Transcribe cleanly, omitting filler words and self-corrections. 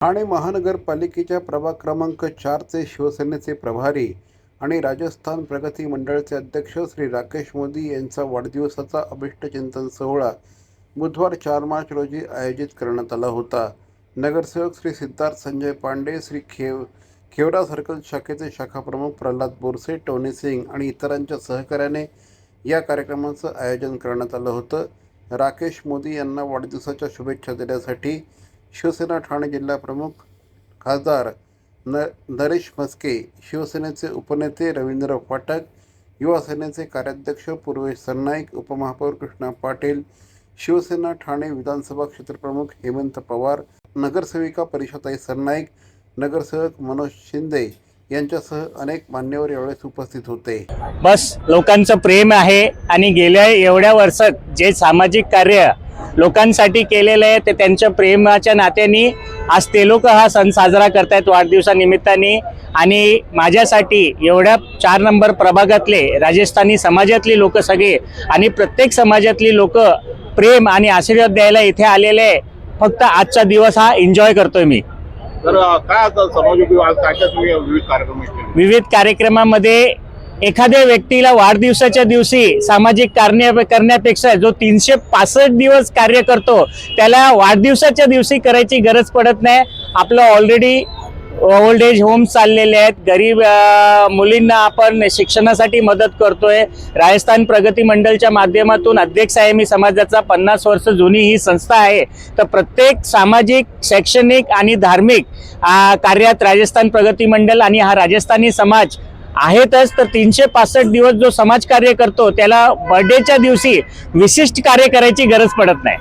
ठाणे महानगरपालिकेच्या प्रभाग क्रमांक 4चे शिवसेनेचे प्रभारी आणि राजस्थान प्रगती मंडळाचे अध्यक्ष श्री राकेश मोदी यांचा वाढदिवसाचा अभिष्टचिंतन सोहळा बुधवार 4 मार्च रोजी आयोजित करण्यात आला होता। नगरसेवक श्री सिद्धार्थ संजय पांडे, श्री खेवरा सर्कल शाखेचे शाखाप्रमुख प्रल्हाद बोरसे, टोनी सिंग आणि इतरांच्या सहकार्याने या कार्यक्रमाचं आयोजन करण्यात आलं होतं। राकेश मोदी यांना वाढदिवसाच्या शुभेच्छा देण्यासाठी शिवसेना ठाणे जिल्हा प्रमुख खासदार नरेश म्हस्के, शिवसेनेचे उपनेते रवींद्र फाटक, युवा सेनेचे कार्याध्यक्ष पूर्वेश सरनाईक, उपमहापौर कृष्णा पाटील, शिवसेना ठाणे विधानसभा क्षेत्रप्रमुख हेमंत पवार, नगरसेविका परिषाताई सरनाईक, नगरसेवक मनोज शिंदे यांच्यासह अनेक मान्यवर यावेळेस उपस्थित होते। बस लोकांचं प्रेम आहे आणि गेल्या एवढ्या वर्षात जे सामाजिक कार्य लोकांसाठी केलेलं आहे ते त्यांच्या प्रेमाच्या नात्याने आज ते लोक हा सण साजरा करतायत वाढदिवसानिमित्ताने। आणि माझ्यासाठी एवढ्या 4 नंबर प्रभागातले राजस्थानी समाजातली लोक सगळे आणि प्रत्येक समाजातली लोक प्रेम आणि आशीर्वाद द्यायला इथे आलेले आहे। फक्त आजचा दिवस हा एन्जॉय करतोय मी। तर काय तुम्ही विविध कार्यक्रमामध्ये एखाद्या व्यक्तीला वाढदिवसाच्या दिवशी सामाजिक कार्य करण्यापेक्षा जो 365 दिवस कार्य करतो त्याला वाढदिवसाच्या दिवशी करायची गरज पडत नाही। आपलं ऑलरेडी ओल्ड एज होम चाललेले आहेत, गरीब मुलींना आपण शिक्षणासाठी मदत करतोय। राजस्थान प्रगती मंडळच्या माध्यमातून अध्यक्ष आहे मी समाजाचा, 50 वर्ष जुनी ही संस्था आहे। तर प्रत्येक सामाजिक, शैक्षणिक आणि धार्मिक कार्यात राजस्थान प्रगती मंडळ आणि हा राजस्थानी समाज आहेतच। तर 365 दिवस जो समाज कार्य करतो त्याला बर्थडेच्या दिवशी विशिष्ट कार्य करायची गरज पडत नाही।